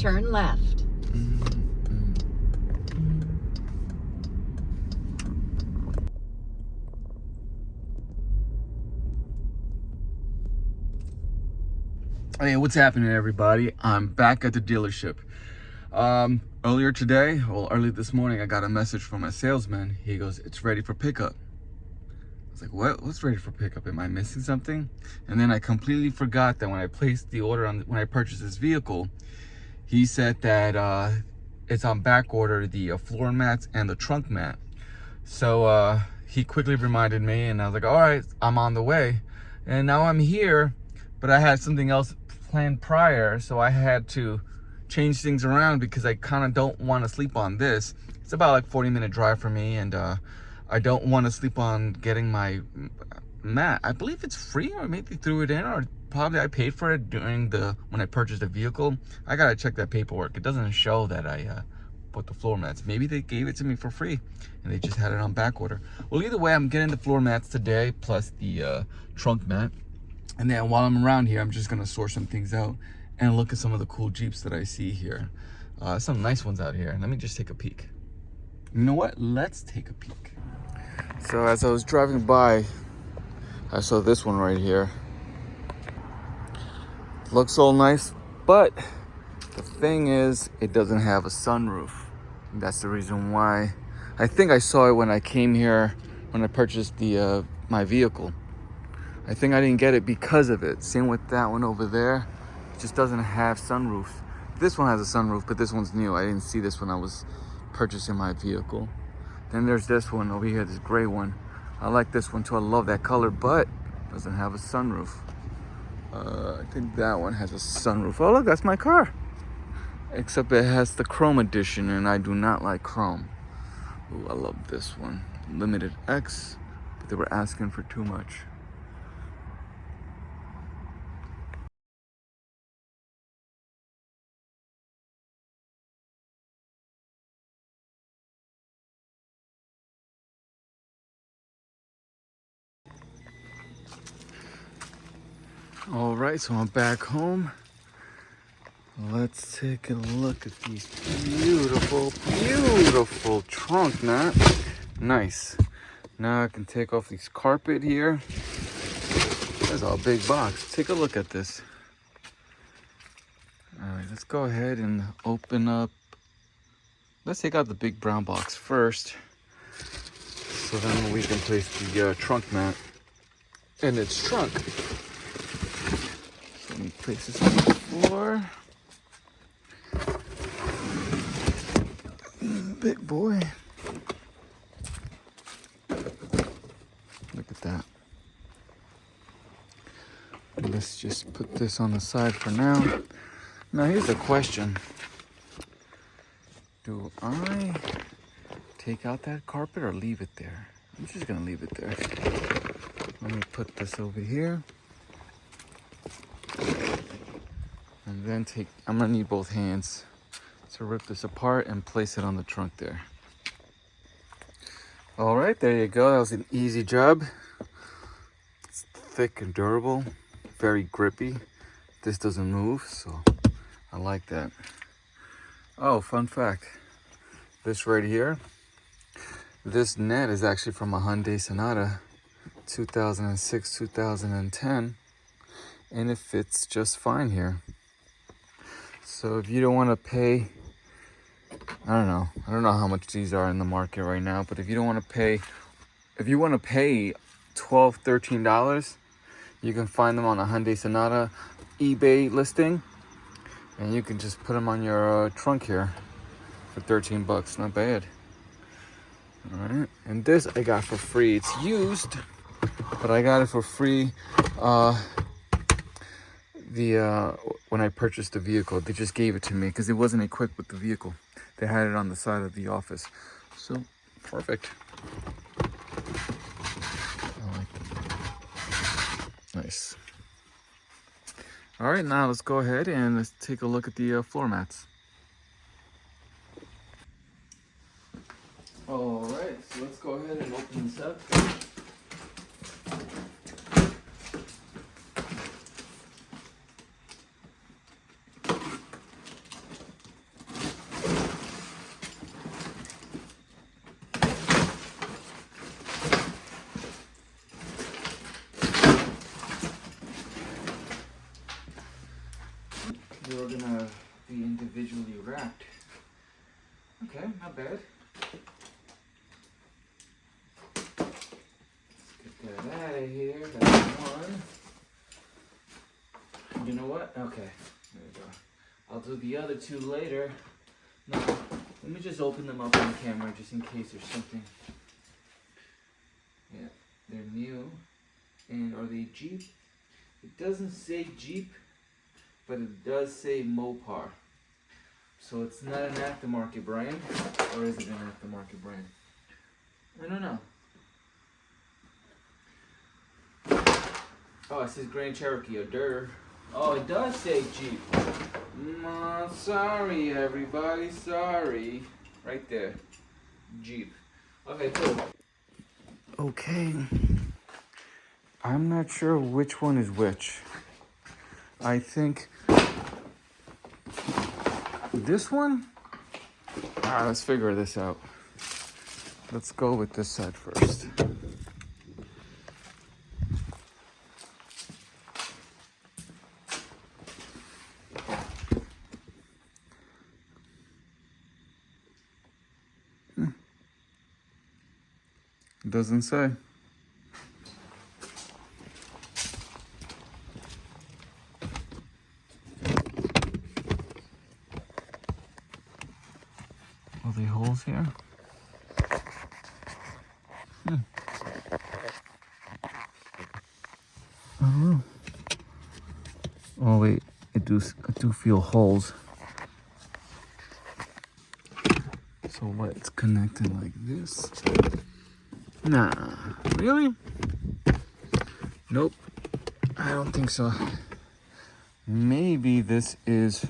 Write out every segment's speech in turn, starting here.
Turn left. Hey, what's happening, everybody? I'm back at the dealership. Earlier today, well, early this morning, I got a message from a salesman. He goes, "It's ready for pickup." I was like, "What? What's ready for pickup? Am I missing something?" And then I completely forgot that when I placed the order when I purchased this vehicle, he said that it's on back order, the floor mats and the trunk mat. So he quickly reminded me, and I was like, "All right, I'm on the way." And now I'm here, but I had something else planned prior, so I had to change things around because I kind of don't want to sleep on this. It's about like 40-minute drive for me, and I don't want to sleep on getting my mat. I believe it's free, or maybe threw it in, or probably I paid for it when I purchased the vehicle. I gotta check that paperwork. It doesn't show that I put the floor mats. Maybe they gave it to me for free and they just had it on back order. Well, either way, I'm getting the floor mats today plus the trunk mat. And then while I'm around here, I'm just gonna sort some things out and look at some of the cool Jeeps that I see here. Some nice ones out here. Let me just take a peek. You know what? Let's take a peek. So as I was driving by, I saw this one right here. Looks all nice, but the thing is, it doesn't have a sunroof. And that's the reason why. I think I saw it when I came here, when I purchased my vehicle. I think I didn't get it because of it. Same with that one over there. It just doesn't have sunroofs. This one has a sunroof, but this one's new. I didn't see this when I was purchasing my vehicle. Then there's this one over here, this gray one. I like this one too. I love that color, but it doesn't have a sunroof. I think that one has a sunroof. Oh, look, that's my car. Except it has the chrome edition, and I do not like chrome. Ooh, I love this one. Limited X, but they were asking for too much. All right, so I'm back home. Let's take a look at these beautiful, beautiful trunk mat. Nice. Now I can take off this carpet here. That's a big box. Take a look at this. All right, let's go ahead and open up. Let's take out the big brown box first, so then we can place the trunk mat in its trunk. So let me place this on the floor. Big boy. Look at that. Let's just put this on the side for now. Now here's the question. Do I take out that carpet or leave it there? I'm just gonna leave it there. Let me put this over here. And then I'm gonna need both hands to rip this apart and place it on the trunk there. All right, there you go. That was an easy job. It's thick and durable, very grippy. This doesn't move, so I like that. Oh, fun fact. This right here, this net is actually from a Hyundai Sonata 2006, 2010, and it fits just fine here. So if you don't want to pay, I don't know how much these are in the market right now, but if you want to pay $12, $13, you can find them on a Hyundai Sonata eBay listing, and you can just put them on your trunk here for 13 bucks. Not bad. All right, and this I got for free. It's used, but I got it for free when I purchased the vehicle. They just gave it to me because it wasn't equipped with the vehicle. They had it on the side of the office. So, perfect. I like that. Nice. All right, now let's go ahead and let's take a look at the floor mats. All right, so let's go ahead and open this up. gonna be individually wrapped. Okay, not bad. Let's get that out of here. That's one. You know what? Okay, there we go. I'll do the other two later. No, let me just open them up on camera just in case there's something. Yeah, they're new. And are they Jeep? It doesn't say Jeep, but it does say Mopar. So it's not an aftermarket brand, or is it an aftermarket brand? I don't know. Oh, it says Grand Cherokee, or Dur. Oh, it does say Jeep. Sorry, everybody, sorry. Right there, Jeep. Okay, cool. Okay. I'm not sure which one is which. I think this one? Let's figure this out. Let's go with this side first. Doesn't say. Are there holes here? I don't know. Oh wait, I do feel holes. So what? It's connected like this? Nah, really? Nope, I don't think so. Maybe this is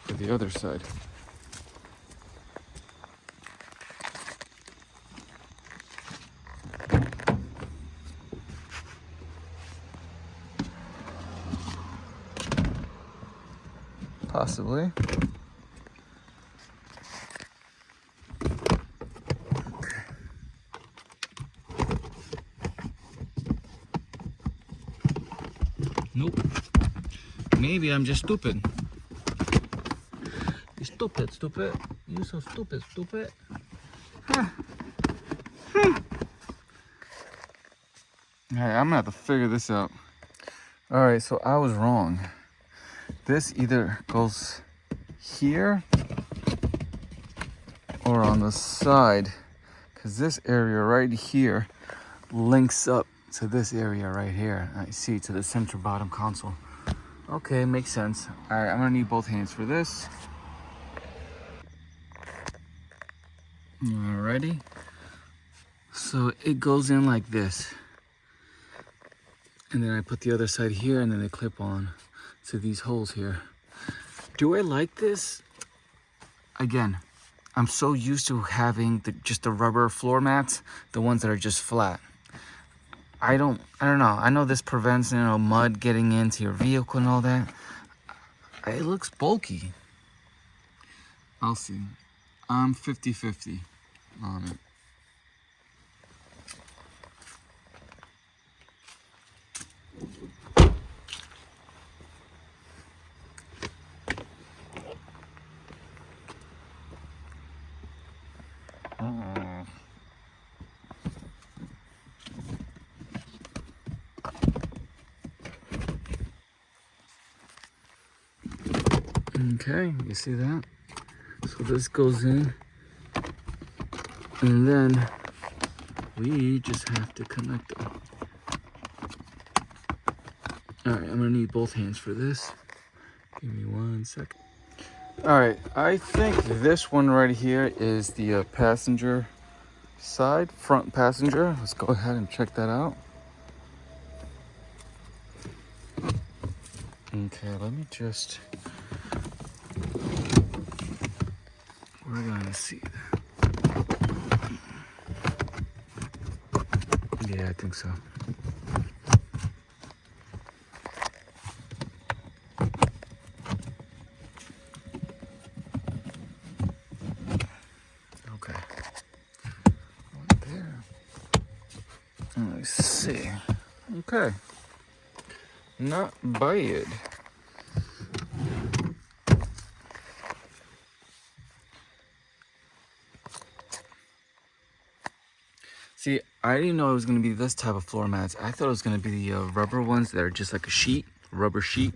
for the other side. Possibly. Nope. Maybe I'm just stupid. You're stupid, stupid. You're so stupid, stupid. Alright, I'm gonna have to figure this out. Alright, so I was wrong. This either goes here or on the side, because this area right here links up to this area right here. I see, to the center bottom console. Okay, makes sense. All right, I'm gonna need both hands for this. Alrighty. So it goes in like this. And then I put the other side here, and then they clip on to these holes here. Do I like this? Again, I'm so used to having just the rubber floor mats, the ones that are just flat. I don't know. I know this prevents, mud getting into your vehicle and all that. It looks bulky. I'll see. I'm 50-50 on it. Okay, you see that? So this goes in, and then we just have to connect them. All right, I'm gonna need both hands for this. Give me 1 second. All right, I think this one right here is the passenger side, front passenger. Let's go ahead and check that out. Okay, let me just, we're gonna see that. Yeah, I think so. Okay. Right there. Let's see. Okay. Not bad. See, I didn't know it was gonna be this type of floor mats. I thought it was gonna be the rubber ones that are just like a sheet, rubber sheet.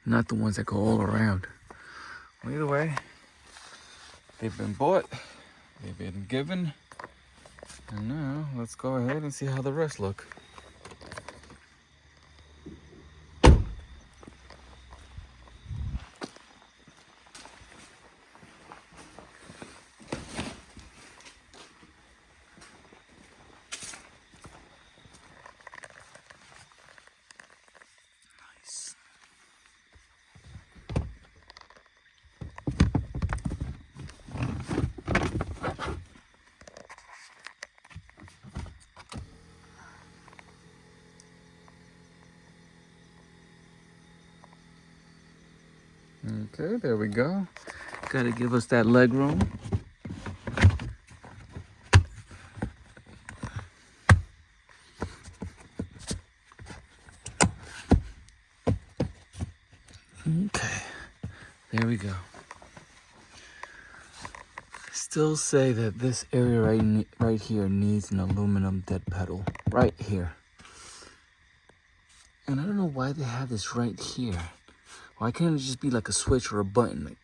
Not the ones that go all around. Well, either way, they've been bought, they've been given, and now let's go ahead and see how the rest look. Nice. Okay, there we go. Gotta give us that leg room. Okay, there we go. Still say that this area right here needs an aluminum dead pedal right here. And I don't know why they have this right here. Why can't it just be like a switch or a button? Like,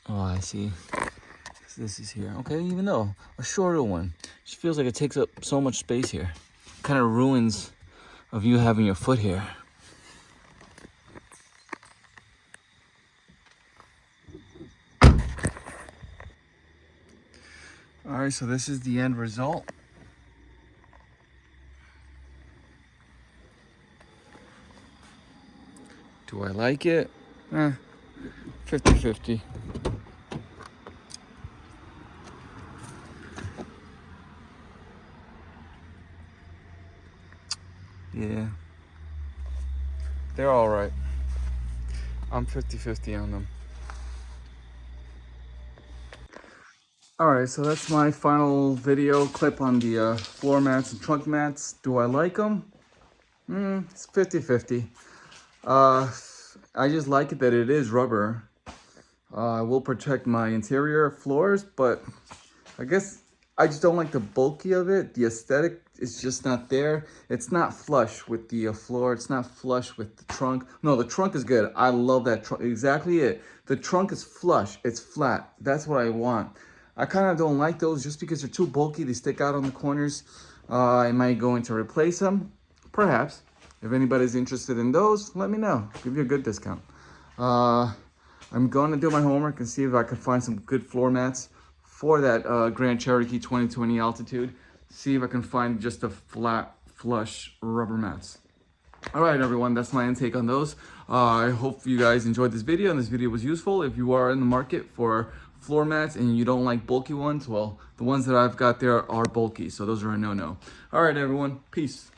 oh, I see. This is here. Okay, even though a shorter one, just feels like it takes up so much space here. Kind of ruins of you having your foot here. All right, so this is the end result. Do I like it? 50-50. Yeah. They're all right. I'm 50-50 on them. All right, so that's my final video clip on the floor mats and trunk mats. Do I like them? It's 50-50. I just like it that it is rubber. I will protect my interior floors, but I guess I just don't like the bulky of it. The aesthetic is just not there. It's not flush with the floor. It's not flush with the trunk. No, the trunk is good. I love that trunk. Exactly it. The trunk is flush. It's flat. That's what I want. I kind of don't like those just because they're too bulky. They stick out on the corners. I might go in to replace them. Perhaps. If anybody's interested in those, let me know. Give you a good discount. I'm going to do my homework and see if I can find some good floor mats for that Grand Cherokee 2020 Altitude. See if I can find just a flat, flush rubber mats. All right, everyone, that's my intake on those. I hope you guys enjoyed this video and this video was useful. If you are in the market for floor mats and you don't like bulky ones, well, the ones that I've got there are bulky, so those are a no-no. All right, everyone, peace.